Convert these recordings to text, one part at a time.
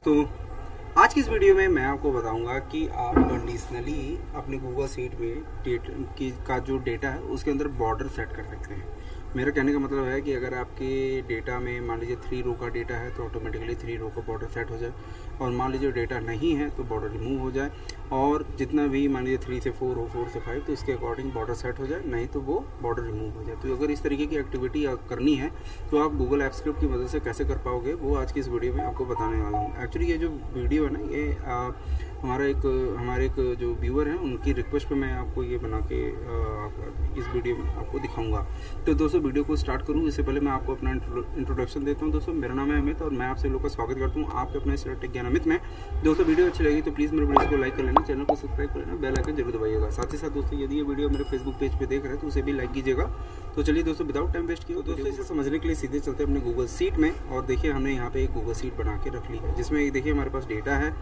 तो आज की इस वीडियो में मैं आपको बताऊंगा कि आप कंडीशनली अपने गूगल शीट में का जो डेटा है उसके अंदर बॉर्डर सेट कर सकते हैं। मेरा कहने का मतलब है कि अगर आपके डेटा में मान लीजिए 3 रो का डेटा है तो ऑटोमेटिकली 3 रो का बॉर्डर सेट हो जाए, और मान लीजिए डेटा नहीं है तो बॉर्डर रिमूव हो जाए, और जितना भी मान लीजिए 3 से 4 हो, 4 से 5 तो उसके अकॉर्डिंग बॉर्डर सेट हो जाए, नहीं तो वो बॉर्डर रिमूव हो जाए। तो अगर इस तरीके की एक्टिविटी करनी है तो आप गूगल ऐप स्क्रिप्ट की मदद से कैसे कर पाओगे वो आज की इस वीडियो में आपको बताने वाला हूँ। एक्चुअली ये जो वीडियो है ना, ये हमारे एक जो व्यूअर हैं उनकी रिक्वेस्ट पे मैं आपको ये बना के इस वीडियो में आपको दिखाऊंगा। तो दोस्तों वीडियो को स्टार्ट करूँ इससे पहले मैं आपको अपना इंट्रोडक्शन देता हूँ। दोस्तों मेरा नाम है अमित और मैं आपसे लोगों का स्वागत करता हूँ आपके अपने टेक ज्ञान अमित में। दोस्तों वीडियो अच्छी लगी तो प्लीज़ मेरे वीडियो को लाइक कर लेना, चैनल को सब्सक्राइब कर लेना, बेल आइकन जरूर दबाइएगा। साथ ही साथ दोस्तों यदि ये वीडियो मेरे फेसबुक पेज पे देख रहे हैं तो उसे भी लाइक कीजिएगा। तो चलिए दोस्तों विदाउट टाइम वेस्ट किया दोस्तों इसे समझने के लिए सीधे चलते हैं अपने गूगल शीट में। और देखिए हमने यहाँ पे एक गूगल शीट बना के रख ली है जिसमें देखिए हमारे पास डेटा है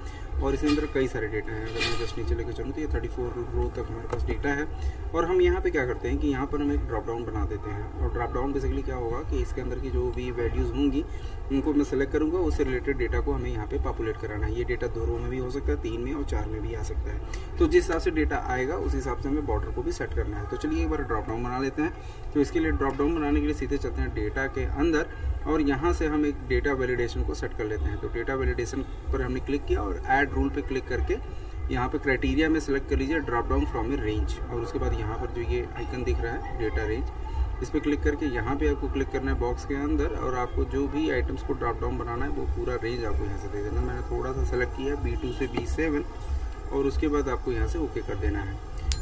और इसके अंदर कई सारे डेटा हैं। अगर मैं जस्ट नीचे लेकर चलूँ तो ये 34 रो तक हमारे पास डेटा है। और हम यहाँ पे क्या करते हैं कि यहाँ पर हम एक ड्रॉप डाउन बना देते हैं, और ड्रॉप डाउन बेसिकली क्या होगा कि इसके अंदर की जो भी वैल्यूज़ होंगी उनको मैं सेलेक्ट करूँगा, उससे रिलेटेड डेटा को हमें यहाँ पे पॉपुलेट कराना है। ये डेटा 2 रो में भी हो सकता है, 3 में और 4 में भी आ सकता है। तो जिस हिसाब से डेटा आएगा उस हिसाब से हमें बॉर्डर को भी सेट करना है। तो चलिए एक बार ड्रॉप डाउन बना लेते हैं। तो इसके लिए ड्रॉप डाउन बनाने के लिए सीधे चलते हैं डेटा के अंदर, और यहाँ से हम एक डेटा वैलिडेशन को सेट कर लेते हैं। तो डेटा वैलिडेशन पर हमने क्लिक किया और ऐड रूल पे क्लिक करके यहाँ पे क्राइटेरिया में सेलेक्ट कर लीजिए drop down from A range, और उसके बाद यहाँ पर जो ये आइकन दिख रहा है डेटा रेंज, इस पर क्लिक करके यहाँ पे आपको क्लिक करना है बॉक्स के अंदर, और आपको जो भी आइटम्स को ड्रॉप डाउन बनाना है वो पूरा रेंज आपको यहाँ से दे देना। मैंने थोड़ा सा सेलेक्ट किया B2 से B7, और उसके बाद आपको यहाँ से ओके कर देना है।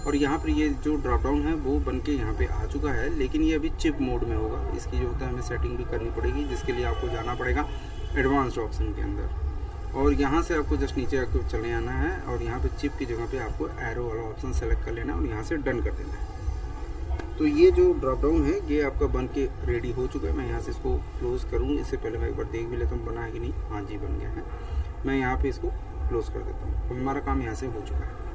और यहाँ पर ये जो ड्रॉप डाउन है वो बन के यहाँ पे आ चुका है, लेकिन ये अभी चिप मोड में होगा। इसकी जो होता है हमें सेटिंग भी करनी पड़ेगी, जिसके लिए आपको जाना पड़ेगा एडवांस्ड ऑप्शन के अंदर, और यहाँ से आपको जस्ट नीचे आपको चले आना है, और यहाँ पे चिप की जगह पे आपको एरो वाला ऑप्शन सेलेक्ट कर लेना है और यहाँ से डन कर देना है। तो ये जो ड्रॉप डाउन है ये आपका बन के रेडी हो चुका है। मैं यहाँ से इसको क्लोज करूँ, इससे पहले मैं एक बार देख भी लेता हूँ बना है कि नहीं। हाँ जी बन गया है। मैं यहाँ पे इसको क्लोज कर देता हूँ। तो हमारा काम यहाँ से हो चुका है।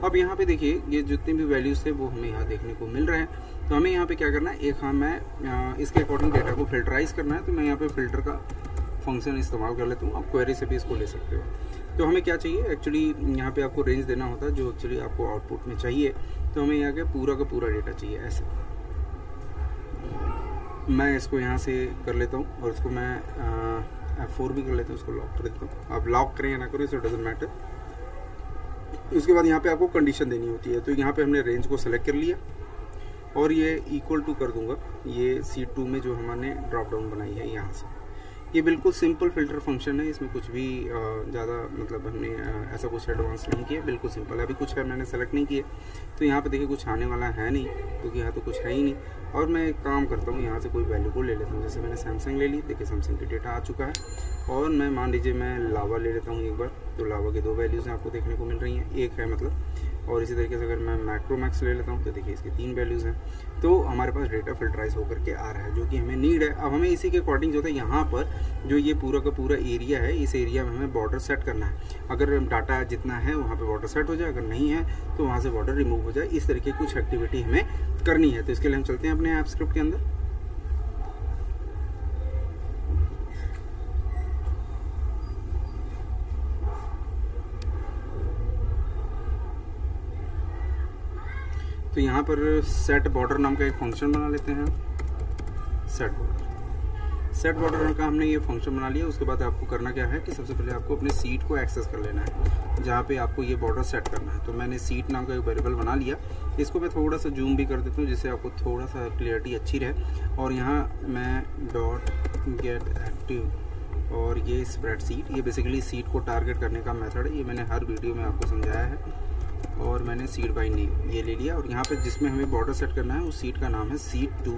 अब यहाँ पे देखिए ये जितने भी वैल्यूज़ थे वो हमें यहाँ देखने को मिल रहे हैं। तो हमें यहाँ पे क्या करना है, एक मैं इसके अकॉर्डिंग डेटा को फिल्टराइज करना है। तो मैं यहाँ पे फिल्टर का फंक्शन इस्तेमाल कर लेता हूँ, आप क्वेरी से भी इसको ले सकते हो। तो हमें क्या चाहिए, एक्चुअली यहाँ पे आपको रेंज देना होता है जो एक्चुअली आपको आउटपुट में चाहिए। तो हमें यहाँ के पूरा का पूरा डेटा चाहिए ऐसे। मैं इसको यहाँ से कर लेता हूँ और इसको मैं F4 भी कर लेता हूँ, इसको लॉक कर देता हूँ। आप लॉक करें या ना करें, इसको डजेंट मैटर। उसके बाद यहाँ पे आपको कंडीशन देनी होती है। तो यहाँ पे हमने रेंज को सेलेक्ट कर लिया और ये इक्वल टू कर दूंगा ये C2 में जो हमने ड्रॉप डाउन बनाई है यहाँ से। ये बिल्कुल सिंपल फिल्टर फंक्शन है, इसमें कुछ भी ज़्यादा मतलब हमने ऐसा कुछ एडवांस नहीं किया, बिल्कुल सिंपल है। अभी कुछ है मैंने सेलेक्ट नहीं किया, तो यहाँ पे देखिए कुछ आने वाला है नहीं, क्योंकि यहाँ तो कुछ है ही नहीं। और मैं एक काम करता हूँ, यहाँ से कोई वैल्यू को ले लेता हूँ। जैसे मैंने सैमसंग ले ली, देखिए सैमसंग की डेटा आ चुका है। और मैं मान लीजिए मैं लावा ले लेता हूँ एक बार। तो लावा की 2 वैल्यूज़ आपको देखने को मिल रही हैं, एक है मतलब। और इसी तरीके से अगर मैं मैक्रोमैक्स ले लेता हूँ तो देखिए इसकी 3 वैल्यूज़ हैं। तो हमारे पास डेटा फिल्टराइज होकर के आ रहा है, जो कि हमें नीड है। अब हमें इसी के अकॉर्डिंग जो है यहाँ पर जो ये पूरा का पूरा एरिया है, इस एरिया में हमें बॉर्डर सेट करना है। अगर डाटा जितना है वहाँ पे बॉर्डर सेट हो जाए, अगर नहीं है तो वहाँ से बॉर्डर रिमूव हो जाए। इस तरीके की कुछ एक्टिविटी हमें करनी है। तो इसके लिए हम चलते हैं अपने ऐप स्क्रिप्ट के अंदर। तो यहाँ पर सेट बॉर्डर नाम का एक फंक्शन बना लेते हैं। सेट बॉर्डर का हमने ये फंक्शन बना लिया। उसके बाद आपको करना क्या है कि सबसे पहले आपको अपने सीट को एक्सेस कर लेना है, जहाँ पे आपको ये बॉर्डर सेट करना है। तो मैंने सीट नाम का एक वेरिएबल बना लिया। इसको मैं थोड़ा सा जूम भी कर देता हूँ जिससे आपको थोड़ा सा क्लियरिटी अच्छी रहे। और यहाँ मैं डॉट गेट एक्टिव, और ये स्प्रेडशीट, ये बेसिकली सीट को टारगेट करने का मेथड है। ये मैंने हर वीडियो में आपको समझाया है। और मैंने सीट बाय नेम ये ले लिया, और यहाँ पे जिसमें हमें बॉर्डर सेट करना है उस सीट का नाम है C2।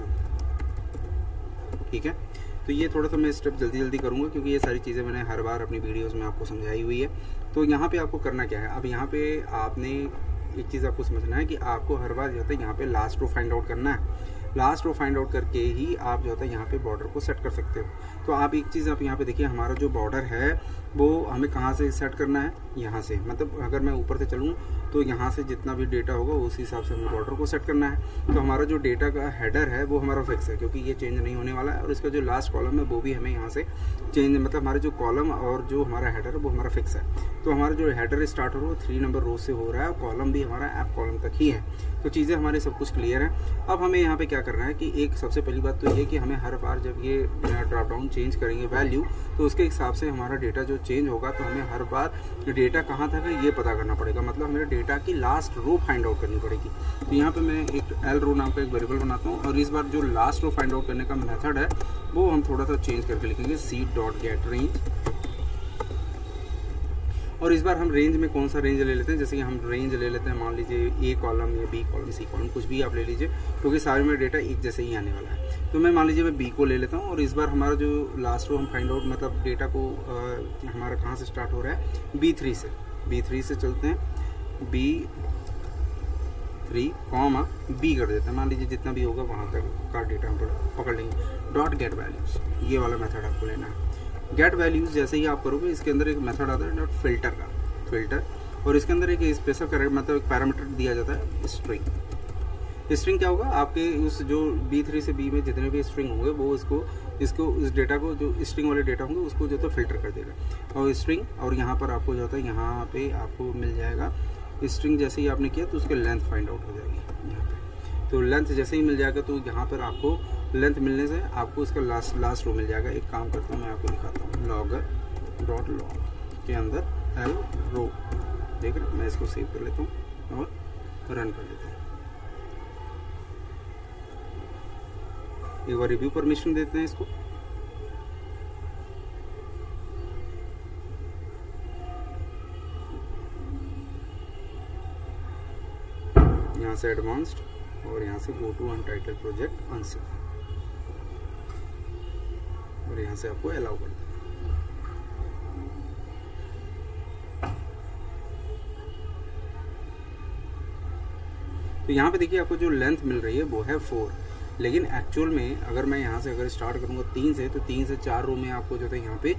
ठीक है। तो ये थोड़ा सा मैं स्टेप जल्दी करूँगा क्योंकि ये सारी चीज़ें मैंने हर बार अपनी वीडियोस में आपको समझाई हुई है। तो यहाँ पे आपको करना क्या है, अब यहाँ पे आपने एक चीज़ आपको समझना है कि आपको हर बार जो है यहाँ पे लास्ट रो फाइंड आउट करना है। लास्ट रो फाइंड आउट करके ही आप जो होता है यहाँ पे बॉर्डर को सेट कर सकते हो। तो आप एक चीज़ आप यहाँ पे देखिए, हमारा जो बॉर्डर है वो हमें कहाँ से सेट करना है, यहाँ से, मतलब अगर मैं ऊपर से चलूँ तो यहाँ से जितना भी डेटा होगा उस हिसाब से हमें बॉर्डर को सेट करना है। तो हमारा जो डेटा का हेडर है वो हमारा फिक्स है, क्योंकि ये चेंज नहीं होने वाला है, और इसका जो लास्ट कॉलम है वो भी हमें यहाँ से चेंज, मतलब हमारे जो कॉलम और जो हमारा हेडर है वो हमारा फिक्स है। तो हमारा जो हेडर स्टार्ट हो रहा है वो 3 नंबर रो से हो रहा है, और कॉलम भी हमारा ऐप कॉलम तक ही है। तो चीज़ें हमारे सब कुछ क्लियर है। अब हमें यहाँ पे क्या करना है कि एक सबसे पहली बात तो ये कि हमें हर बार जब ये ड्रॉप डाउन चेंज करेंगे वैल्यू, तो उसके हिसाब से हमारा डेटा जो चेंज होगा, तो हमें हर बार डेटा कहाँ तक है ये पता करना पड़ेगा, मतलब हमें डेटा की लास्ट रो फाइंड आउट करनी पड़ेगी। तो यहाँ पे मैं एक एल रो नाम का एक वेरिएबल बनाता हूँ, और इस बार जो लास्ट रो फाइंड आउट करने का मेथड है वो हम थोड़ा सा चेंज करके लिखेंगे seed.getRange। और इस बार हम रेंज में कौन सा रेंज ले लेते हैं, जैसे कि हम रेंज ले लेते हैं, मान लीजिए ए कॉलम या बी कॉलम सी कॉलम, कुछ भी आप ले लीजिए, क्योंकि सारे में डेटा एक जैसे ही आने वाला है। तो मैं मान लीजिए मैं बी को ले लेता हूँ, और इस बार हमारा जो लास्ट रो हम फाइंड आउट, मतलब डेटा को हमारा कहाँ से स्टार्ट हो रहा है, B3 से। B3 से चलते हैं, B3 कॉमा बी कर देते हैं, मान लीजिए जितना भी होगा वहाँ तक का डेटा हम पकड़ लेंगे। डॉट गेट वैल्यूज़, ये वाला मेथड आपको लेना है। गेट वैल्यूज़ जैसे ही आप करोगे, इसके अंदर एक मेथड आता है डॉट फिल्टर का, फिल्टर, और इसके अंदर एक स्पेशल मतलब एक पैरामीटर दिया जाता है स्ट्रिंग। स्ट्रिंग क्या होगा, आपके उस जो B3 से B में जितने भी स्ट्रिंग होंगे वो इसको इस डेटा को, जो स्ट्रिंग वाले डेटा होंगे उसको जो है फिल्टर कर देगा, और स्ट्रिंग, और यहाँ पर आपको जो होता है यहाँ पे आपको मिल जाएगा स्ट्रिंग। जैसे ही आपने किया तो उसके लेंथ फाइंड आउट हो जाएगी यहाँ पे। तो लेंथ जैसे ही मिल जाएगा, तो यहाँ पर आपको लेंथ मिलने से आपको इसका लास्ट रो मिल जाएगा। एक काम करता हूँ, मैं आपको दिखाता हूँ, logger.log के अंदर एल रो, देख रहे, मैं इसको सेव कर लेता हूँ और रन कर लेता हूँ। एक बार रिव्यू परमिशन देते हैं इसको, यहाँ से एडवांस्ड, और यहाँ से go to untitled project unsaved, और यहाँ से आपको अलाउ कर देना। तो यहाँ पे देखिए आपको जो लेंथ मिल रही है वो है 4, लेकिन एक्चुअल में अगर मैं यहाँ से अगर स्टार्ट करूँगा 3 से, तो 3 से 4 रो में आपको जो है यहाँ पे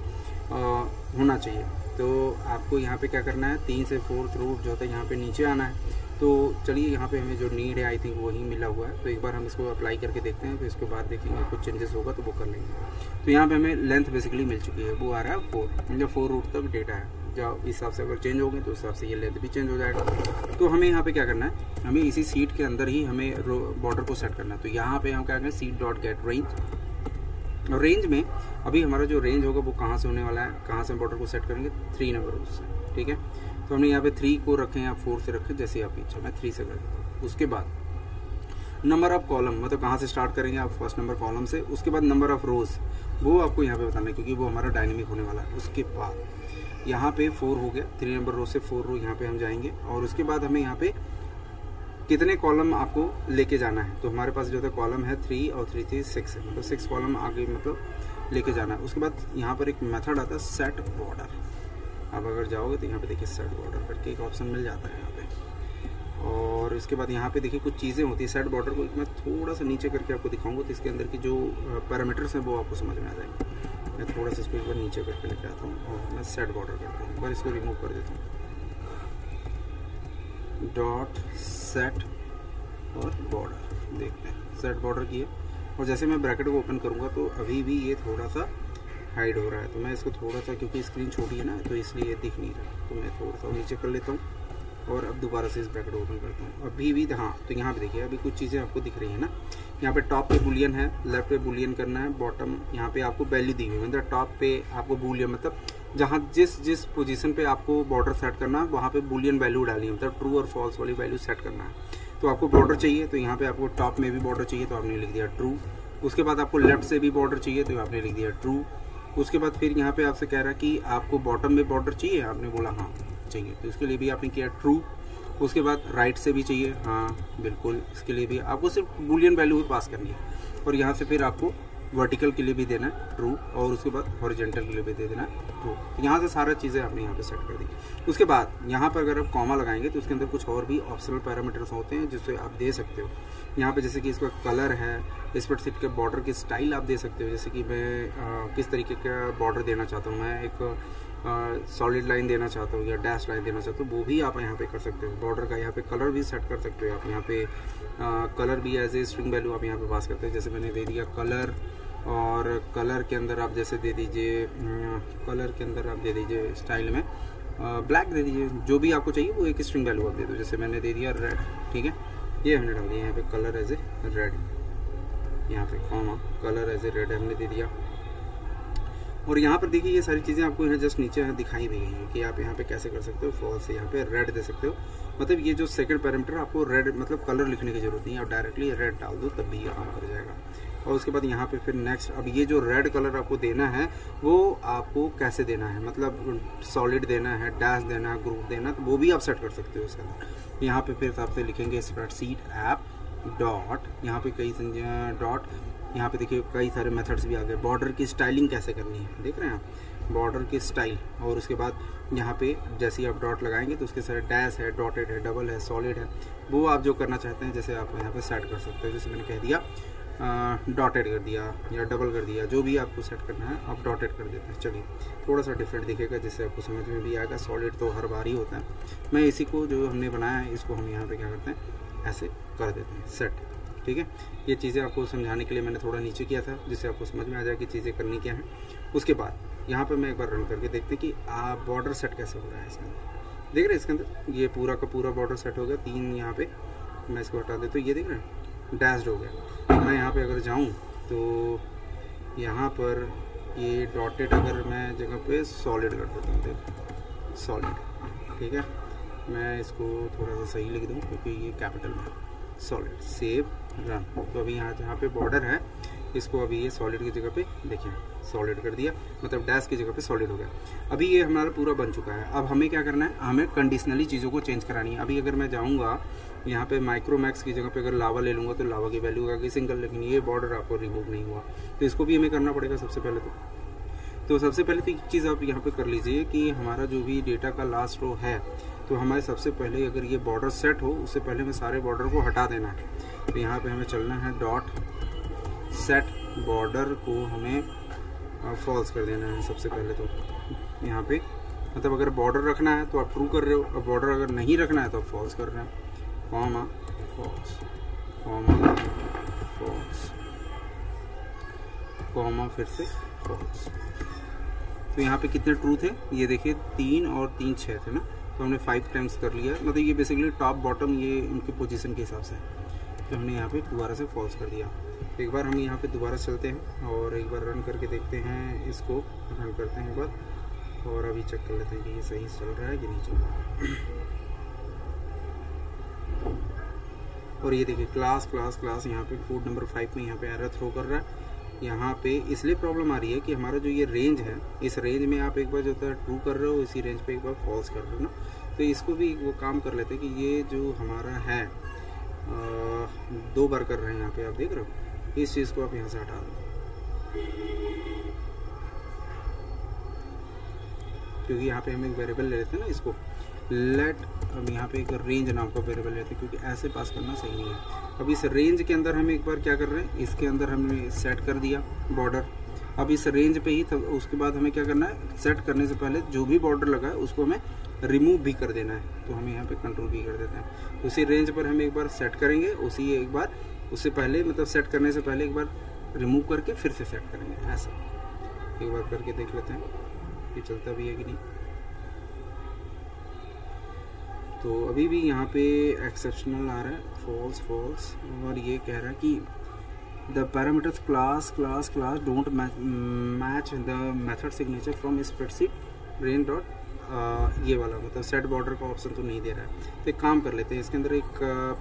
होना चाहिए। तो आपको यहाँ पे क्या करना है, 3 से 4th रो जो है यहाँ पे नीचे आना है। तो चलिए यहाँ पे हमें जो नीड है आई थिंक वही मिला हुआ है, तो एक बार हम इसको अप्लाई करके देखते हैं, तो इसके बाद देखेंगे कुछ चेंजेस होगा तो वो कर लेंगे। तो यहाँ पे हमें लेंथ बेसिकली मिल चुकी है, वो आ रहा है 4, मतलब 4 रूट तक डेटा है। जो इस हिसाब से अगर चेंज हो गए तो उस हिसाब से ये लेंथ भी चेंज हो जाएगा। तो हमें यहाँ पे क्या करना है, हमें इसी सीट के अंदर ही हमें बॉर्डर को सेट करना है। तो यहाँ पे हम क्या करें, seed.getRange, और रेंज में अभी हमारा जो रेंज होगा वो कहाँ से होने वाला है, कहाँ से बॉर्डर को सेट करेंगे, 3 नंबर उससे, ठीक है। तो हमने यहाँ पे 3 को रखें या 4 से रखें, जैसे आप इच्छा, मैं 3 से कर देता हूँ। उसके बाद नंबर ऑफ कॉलम, मतलब कहाँ से स्टार्ट करेंगे आप, फर्स्ट नंबर कॉलम से। उसके बाद नंबर ऑफ रोज, वो आपको यहाँ पे बताना है, क्योंकि वो हमारा डायनेमिक होने वाला है। उसके बाद यहाँ पे 4 हो गया, 3 नंबर रो से 4 रो यहाँ पे हम जाएंगे, और उसके बाद हमें यहाँ पे कितने कॉलम आपको लेके जाना है। तो हमारे पास जो है कॉलम है 3 और 3 3 6 है, मतलब 6 कॉलम आगे मतलब लेके जाना है। उसके बाद यहाँ पर एक मेथड आता है सेट बॉर्डर। आप अगर जाओगे तो यहाँ पे देखिए सेट बॉर्डर करके एक ऑप्शन मिल जाता है यहाँ पे, और इसके बाद यहाँ पे देखिए कुछ चीज़ें होती है। सेट बॉर्डर को मैं थोड़ा सा नीचे करके आपको दिखाऊंगा, तो इसके अंदर की जो पैरामीटर्स हैं वो आपको समझ में आ जाएंगे। मैं थोड़ा सा इसको एक बार नीचे करके लेके आता हूँ, और मैं सेट बॉर्डर करता हूँ, एक बार इसको रिमूव कर देता हूँ, डॉट सेट और बॉर्डर। देखते हैं सेट बॉर्डर की है, और जैसे मैं ब्रैकेट को ओपन करूँगा तो अभी भी ये थोड़ा सा हाइड हो रहा है। तो मैं इसको थोड़ा सा, क्योंकि स्क्रीन छोटी है ना, तो इसलिए दिख नहीं रहा, तो मैं थोड़ा सा नीचे कर लेता हूँ, और अब दोबारा से इस ब्रैकेट ओपन करता हूँ। अभी भी हाँ, तो यहाँ पे देखिए अभी कुछ चीज़ें आपको दिख रही है ना। यहाँ पे टॉप पे बुलियन है, लेफ्ट पे बुलियन करना है, बॉटम यहाँ पे आपको वैल्यू दी हुई है, मतलब टॉप पे आपको बुलियन, मतलब जहाँ जिस पोजीशन पे आपको बॉर्डर सेट करना है वहाँ पे बुलियन वैल्यू डालनी है, मतलब ट्रू और फॉल्स वाली वैल्यू सेट करना है। तो आपको बॉर्डर चाहिए, तो यहाँ पे आपको टॉप में भी बॉर्डर चाहिए, तो आपने लिख दिया ट्रू। उसके बाद आपको लेफ्ट से भी बॉर्डर चाहिए, तो आपने लिख दिया ट्रू। उसके बाद फिर यहाँ पे आपसे कह रहा है कि आपको बॉटम में बॉर्डर चाहिए, आपने बोला हाँ चाहिए, तो इसके लिए भी आपने किया ट्रू। उसके बाद राइट से भी चाहिए, हाँ बिल्कुल, इसके लिए भी आपको सिर्फ बुलियन वैल्यू पास करनी है। और यहाँ से फिर आपको वर्टिकल के लिए भी देना है ट्रू, और उसके बाद हॉरिजॉन्टल के लिए भी दे देना है ट्रू। तो यहाँ से सारा चीज़ें आपने यहाँ पे सेट कर दी। उसके बाद यहाँ पर अगर आप कॉमा लगाएंगे तो उसके अंदर कुछ और भी ऑप्शनल पैरामीटर्स होते हैं जिससे आप दे सकते हो। यहाँ पे जैसे कि इसका कलर है, इस पर सीट के बॉर्डर की स्टाइल आप दे सकते हो। जैसे कि मैं किस तरीके का बॉर्डर देना चाहता हूँ, मैं एक सॉलिड लाइन देना चाहता हूँ या डैश लाइन देना चाहता हूँ, वो भी आप यहाँ पे कर सकते हो। बॉर्डर का यहाँ पे कलर भी सेट कर सकते हो आप। यहाँ पे कलर भी एज ए स्ट्रिंग वैल्यू आप यहाँ पे पास करते हैं। जैसे मैंने दे दिया कलर, और कलर के अंदर आप जैसे दे दीजिए, कलर के अंदर आप दे दीजिए स्टाइल में ब्लैक दे दीजिए। जो भी आपको चाहिए वो एक स्ट्रिंग वैल्यू आप दे दो। जैसे मैंने दे दिया रेड, ठीक है, ये हमने डाल दिया यहाँ पे कलर एज ए रेड, यहाँ पे comma colour as a red हमने दे दिया। और यहाँ पर देखिए ये सारी चीज़ें आपको यहाँ जस्ट नीचे दिखाई भी गई हैं कि आप यहाँ पे कैसे कर सकते हो। फॉल्स से यहाँ पे रेड दे सकते हो, मतलब ये जो सेकंड पैरामीटर आपको रेड मतलब कलर लिखने की जरूरत नहीं है, आप डायरेक्टली रेड डाल दो तब भी ये काम कर जाएगा। और उसके बाद यहाँ पे फिर नेक्स्ट, अब ये जो रेड कलर आपको देना है वो आपको कैसे देना है, मतलब सॉलिड देना है, डैश देना है, ग्रुप देना, तो वो भी आप सेट कर सकते हो इसके अंदर। यहाँ पे फिर आपसे लिखेंगे स्प्रेडशीट ऐप डॉट, यहाँ पे कई डॉट, यहाँ पे देखिए कई सारे मेथड्स भी आ गए। बॉर्डर की स्टाइलिंग कैसे करनी है देख रहे हैं आप, बॉर्डर की स्टाइल। और उसके बाद यहाँ पे जैसे ही आप डॉट लगाएंगे तो उसके साथ डैश है, डॉटेड है, डबल है, सॉलिड है, वो आप जो करना चाहते हैं जैसे आप यहाँ पे सेट कर सकते हो। जैसे मैंने कह दिया डॉटेड कर दिया या डबल कर दिया, जो भी आपको सेट करना है आप डॉटेड कर देते हैं। चलिए थोड़ा सा डिफरेंट दिखेगा जिससे आपको समझ में भी आएगा। सॉलिड तो हर बार ही होता है। मैं इसी को जो हमने बनाया है इसको हम यहाँ पे क्या करते हैं, ऐसे कर देते हैं सेट, ठीक है। ये चीज़ें आपको समझाने के लिए मैंने थोड़ा नीचे किया था जिससे आपको समझ में आ जाए कि चीज़ें करनी क्या है। उसके बाद यहाँ पे मैं एक बार रन करके देखते हैं कि बॉर्डर सेट कैसे हो रहा है इसके अंदर। देख रहे हैं इसके अंदर ये पूरा का पूरा बॉर्डर सेट हो गया। 3 यहाँ पे मैं इसको हटा देता हूँ, ये देख रहे हैं डैश्ड हो गया। मैं यहाँ पे अगर जाऊँ तो यहाँ पर ये डॉटेड अगर मैं जगह पे सॉलिड कर देता हूँ, देख सॉलिड, ठीक है। मैं इसको थोड़ा सा सही लिख दूँ क्योंकि ये कैपिटल में सॉलिड, सेव रन। तो अभी यहाँ जहाँ पे बॉर्डर है इसको अभी ये सॉलिड की जगह पे देखिए सॉलिड कर दिया, मतलब डैश की जगह पे सॉलिड हो गया। अभी ये हमारा पूरा बन चुका है। अब हमें क्या करना है, हमें कंडीशनली चीज़ों को चेंज करानी है। अभी अगर मैं जाऊँगा यहाँ पे माइक्रोमैक्स की जगह पे अगर लावा ले लूँगा तो लावा की वैल्यू आ गई सिंगल, लेकिन ये बॉर्डर आपको रिमूव नहीं हुआ। तो इसको भी हमें करना पड़ेगा सबसे पहले। तो सबसे पहले तो एक चीज़ आप यहाँ पे कर लीजिए कि हमारा जो भी डेटा का लास्ट रो है तो हमारे सबसे पहले अगर ये बॉर्डर सेट हो उससे पहले हमें सारे बॉर्डर को हटा देना है। तो यहाँ पे हमें चलना है डॉट सेट बॉर्डर को हमें फॉल्स कर देना है सबसे पहले। तो यहाँ पे मतलब अगर बॉर्डर रखना है तो आप ट्रू कर रहे हो, और बॉर्डर अगर नहीं रखना है तो आप फॉल्स कर रहे हैं। Comma false, comma false, comma फिर से फॉल्स। तो यहाँ पे कितने ट्रू थे ये देखिए, 3 और 3 6 थे ना, तो हमने 5 टाइम्स कर लिया। मतलब ये बेसिकली टॉप बॉटम ये उनके पोजीशन के हिसाब से, तो हमने यहाँ पे दोबारा से फॉल्स कर दिया। तो एक बार हम यहाँ पे दोबारा चलते हैं और एक बार रन करके देखते हैं, इसको रन करते हैं एक बार और अभी चेक कर लेते हैं कि ये सही चल रहा है कि नहीं चल रहा है। और ये देखिए क्लास क्लास क्लास यहाँ पे कोड नंबर 5 में यहाँ पे एरर थ्रो कर रहा है। यहाँ पे इसलिए प्रॉब्लम आ रही है कि हमारा जो ये रेंज है, इस रेंज में आप एक बार जो है ट्रू कर रहे हो, इसी रेंज पे एक बार फॉल्स कर रहे हो ना। तो इसको भी वो काम कर लेते हैं कि ये जो हमारा है 2 बार कर रहे हैं यहाँ पे, आप देख रहे हो, इस चीज़ को आप यहाँ से हटा दो क्योंकि यहाँ पे हम एक वेरिएबल ले लेते हैं ना, इसको लेट, अब यहाँ पे एक रेंज नाम का वेरिएबल लेते हैं क्योंकि ऐसे पास करना सही नहीं है। अब इस रेंज के अंदर हम एक बार क्या कर रहे हैं, इसके अंदर हमने सेट कर दिया बॉर्डर। अब इस रेंज पे ही उसके बाद हमें क्या करना है, सेट करने से पहले जो भी बॉर्डर लगा है उसको हमें रिमूव भी कर देना है। तो हम यहाँ पे कंट्रोल भी कर देते हैं। तो उसी रेंज पर हम एक बार सेट करेंगे, उसी एक बार उससे पहले मतलब सेट करने से पहले एक बार रिमूव करके फिर से सेट करेंगे। ऐसा एक बार करके देख लेते हैं कि चलता भी है कि नहीं। तो अभी भी यहाँ पे एक्सेप्शनल आ रहा है, फॉल्स फॉल्स, और ये कह रहा है कि the parameters class class class don't match the method signature from spreadsheet rain dot, ये वाला मतलब सेट बॉर्डर का ऑप्शन तो नहीं दे रहा है। तो एक काम कर लेते हैं, इसके अंदर एक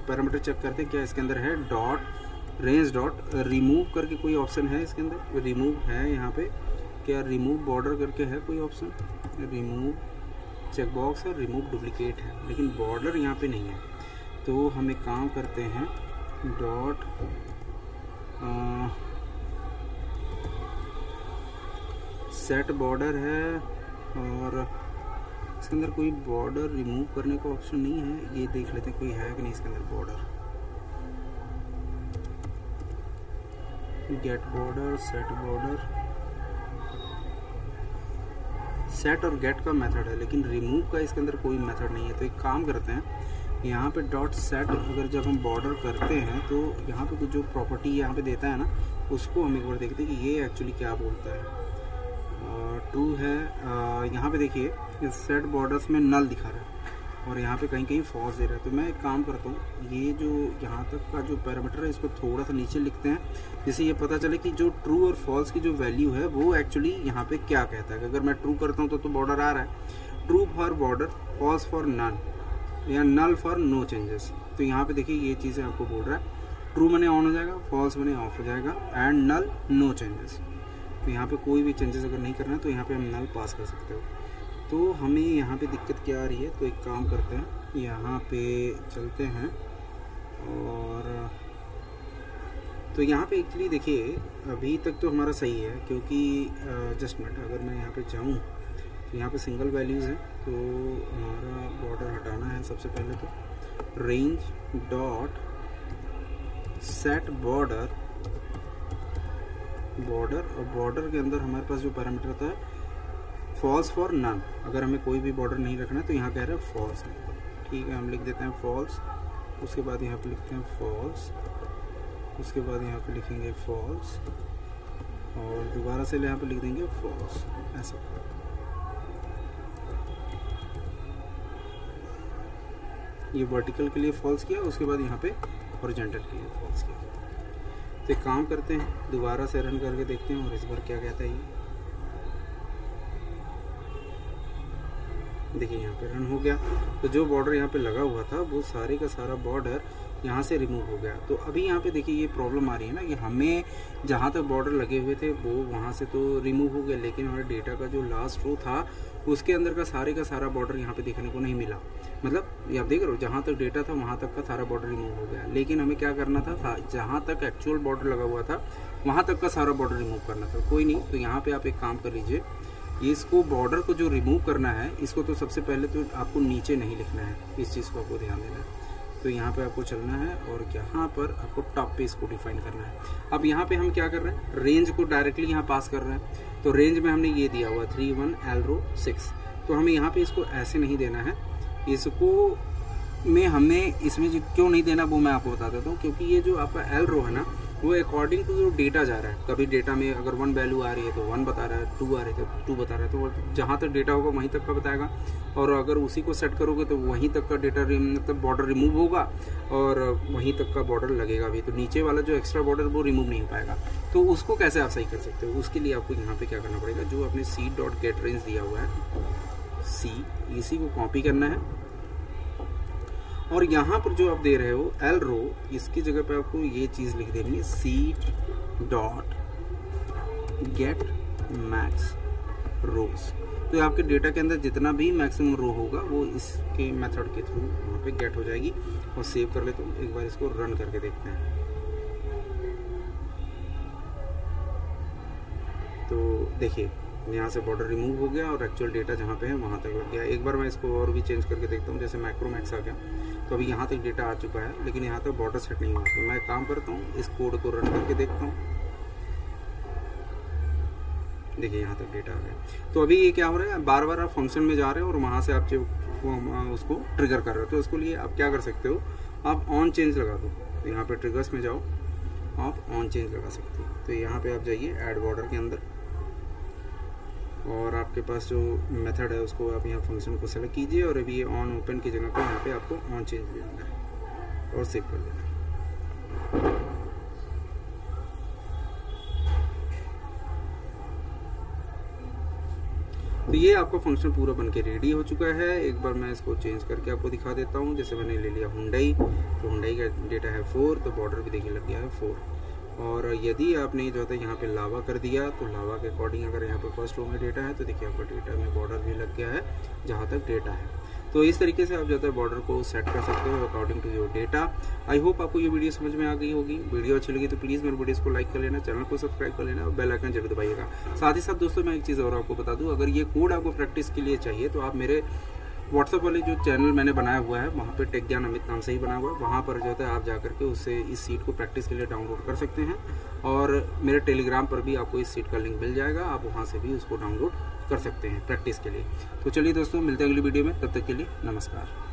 पैरामीटर चेक करते हैं क्या इसके अंदर है, डॉट रेंज डॉट रिमूव करके कोई ऑप्शन है इसके अंदर, रिमूव है यहाँ पे क्या, रिमूव बॉर्डर करके है कोई ऑप्शन, रिमूव चेक बॉक्स है, रिमूव डुप्लीकेट है, लेकिन बॉर्डर यहाँ पे नहीं है। तो हम एक काम करते हैं, डॉट सेट बॉर्डर है और इसके अंदर कोई बॉर्डर रिमूव करने का ऑप्शन नहीं है, ये देख लेते हैं कोई है कि नहीं इसके अंदर border. Get border, set border, set और गेट का मेथड है लेकिन रिमूव का इसके अंदर कोई मेथड नहीं है। तो एक काम करते हैं, यहाँ पे डॉट सेट अगर जब हम बॉर्डर करते हैं तो यहाँ पे कुछ जो प्रॉपर्टी यहाँ पे देता है ना, उसको हम एक बार देखते हैं कि ये एक्चुअली क्या बोलता है। ट्रू है, यहाँ पे देखिए सेट बॉर्डर्स में नल दिखा रहा है और यहाँ पे कहीं कहीं फॉल्स दे रहा है। तो मैं एक काम करता हूँ, ये जो यहाँ तक का जो पैरामीटर है इसको थोड़ा सा नीचे लिखते हैं, जिससे ये पता चले कि जो ट्रू और फॉल्स की जो वैल्यू है वो एक्चुअली यहाँ पे क्या कहता है। अगर मैं ट्रू करता हूँ तो बॉर्डर आ रहा है, true for border, false for none या नल फॉर नो चेंजेस। तो यहाँ पे देखिए ये चीज़ें आपको बोल रहा है, ट्रू बने ऑन हो जाएगा, फॉल्स बने ऑफ हो जाएगा, एंड नल नो चेंजेस। तो यहाँ पे कोई भी चेंजेस अगर नहीं करना है तो यहाँ पे हम नल पास कर सकते हो। तो हमें यहाँ पे दिक्कत क्या आ रही है, तो एक काम करते हैं, यहाँ पे चलते हैं और तो यहाँ पे एक्चुअली देखिए अभी तक तो हमारा सही है, क्योंकि जस्ट मिनट अगर मैं यहाँ पे जाऊँ तो यहाँ पे सिंगल वैल्यूज़ हैं। तो हमारा बॉर्डर हटाना है सबसे पहले, तो रेंज डॉट सेट बॉर्डर, और बॉर्डर के अंदर हमारे पास जो पैरामीटर होता है फॉल्स फॉर नन। अगर हमें कोई भी बॉर्डर नहीं रखना है तो यहाँ कह रहे हैं फॉल्स है, ठीक है, हम लिख देते हैं फॉल्स। उसके बाद यहाँ पे लिखते हैं फॉल्स, उसके बाद यहाँ पे लिखेंगे फॉल्स और दोबारा से यहाँ पे लिख देंगे फॉल्स, ऐसा। ये वर्टिकल के लिए फॉल्स किया, उसके बाद यहाँ पे हॉरिजॉन्टल के लिए फॉल्स किया। तो एक काम करते हैं, दोबारा से रन करके देखते हैं और इस बार क्या कहता है ये। देखिए यहाँ पे रन हो गया, तो जो बॉर्डर यहाँ पे लगा हुआ था वो सारे का सारा बॉर्डर यहाँ से रिमूव हो गया। तो अभी यहाँ पे देखिए ये प्रॉब्लम आ रही है ना कि हमें जहाँ तक बॉर्डर लगे हुए थे वो वहाँ से तो रिमूव हो गया, लेकिन हमारे डेटा का जो लास्ट रो था उसके अंदर का सारा बॉर्डर यहाँ पे देखने को नहीं मिला। मतलब ये आप देख रहे हो, जहाँ तक डेटा था वहाँ तक का सारा बॉर्डर रिमूव हो गया, लेकिन हमें क्या करना था, जहाँ तक एक्चुअल बॉर्डर लगा हुआ था वहाँ तक का सारा बॉर्डर रिमूव करना था। कोई नहीं, तो यहाँ पे आप एक काम कर लीजिए, इसको बॉर्डर को जो रिमूव करना है इसको तो सबसे पहले तो आपको नीचे नहीं लिखना है, इस चीज़ को आपको ध्यान देना है। तो यहाँ पे आपको चलना है और यहाँ पर आपको टॉप पे इसको डिफाइन करना है। अब यहाँ पे हम क्या कर रहे हैं, रेंज को डायरेक्टली यहाँ पास कर रहे हैं। तो रेंज में हमने ये दिया हुआ 31 L रो 6, तो हमें यहाँ पे इसको ऐसे नहीं देना है, इसको में हमें इसमें क्यों नहीं देना वो मैं आपको बता देता हूँ। क्योंकि ये जो आपका L रो है ना, वो अकॉर्डिंग टू जो डेटा जा रहा है, कभी डेटा में अगर 1 वैल्यू आ रही है तो 1 बता रहा है, 2 आ रही है तो 2 बता रहा है, तो वो जहाँ तक डेटा होगा वहीं तक का बताएगा। और अगर उसी को सेट करोगे तो वहीं तक का डेटा मतलब बॉर्डर रिमूव होगा और वहीं तक का बॉर्डर लगेगा भी, तो नीचे वाला जो एक्स्ट्रा बॉर्डर वो रिमूव नहीं हो पाएगा। तो उसको कैसे आप सही कर सकते हो, उसके लिए आपको यहाँ पे क्या करना पड़ेगा, जो आपने सी डॉट गेट रेंज दिया हुआ है, इसी को कॉपी करना है और यहाँ पर जो आप दे रहे हो L रो, इसकी जगह पे आपको ये चीज़ लिख देनी है, सी डॉट गेट मैक्स रोज। तो आपके डेटा के अंदर जितना भी मैक्सिमम रो होगा वो इसके मेथड के थ्रू वहाँ पे गेट हो जाएगी। और सेव कर लेते हैं, एक बार इसको रन करके देखते हैं। तो देखिए यहाँ से बॉर्डर रिमूव हो गया और एक्चुअल डेटा जहाँ पे है वहाँ तक लग गया। एक बार मैं इसको और भी चेंज करके देखता हूँ, जैसे मैक्रोमैक्स आ गया तो अभी यहाँ तक डेटा आ चुका है, लेकिन यहाँ तक बॉर्डर सेट नहीं हुआ। तो मैं काम करता हूँ, इस कोड को रन करके देखता हूँ। देखिए यहाँ तक डेटा आ गया। तो अभी ये क्या हो रहा है, बार बार आप फंक्शन में जा रहे हो और वहाँ से आप जो उसको ट्रिगर कर रहे हो। तो उसके लिए आप क्या कर सकते हो, आप ऑन चेंज लगा दो। तो यहाँ पे ट्रिगर्स में जाओ, आप ऑन चेंज लगा सकते हो। तो यहाँ पे आप जाइए ऐड बॉर्डर के अंदर और आपके पास जो मेथड है उसको आप यहाँ फंक्शन को सेलेक्ट कीजिए और अभी ये ऑन ओपन की जगह पे यहाँ पे आपको ऑन चेंज देना है और सेव कर देना है। तो ये आपका फंक्शन पूरा बनके रेडी हो चुका है। एक बार मैं इसको चेंज करके आपको दिखा देता हूँ। जैसे मैंने ले लिया हुंडई, तो हुंडई का डेटा है 4, तो बॉर्डर भी देखिए लग गया है 4। और यदि आपने जो है यहाँ पे लावा कर दिया तो लावा के अकॉर्डिंग अगर यहाँ पे फर्स्ट रो में डेटा है तो देखिए आपका डेटा में बॉर्डर भी लग गया है जहाँ तक डेटा है। तो इस तरीके से आप जो है बॉर्डर को सेट कर सकते हो according to your data. I hope आपको ये वीडियो समझ में आ गई होगी। वीडियो अच्छी लगी तो प्लीज़ मेरे वीडियोस को लाइक कर लेना, चैनल को सब्सक्राइब कर लेना और बेल आइकन जरूर दबाइएगा। साथ ही साथ दोस्तों मैं एक चीज़ और आपको बता दूँ, अगर ये कोड आपको प्रैक्टिस के लिए चाहिए तो आप मेरे व्हाट्सएप वाले जो चैनल मैंने बनाया हुआ है वहाँ पे टेक ज्ञान अमित नाम से ही बना हुआ है, वहाँ पर जो है आप जा करके उससे इस सीट को प्रैक्टिस के लिए डाउनलोड कर सकते हैं। और मेरे टेलीग्राम पर भी आपको इस सीट का लिंक मिल जाएगा, आप वहाँ से भी उसको डाउनलोड कर सकते हैं प्रैक्टिस के लिए। तो चलिए दोस्तों, मिलते हैं अगली वीडियो में, तब तक के लिए नमस्कार।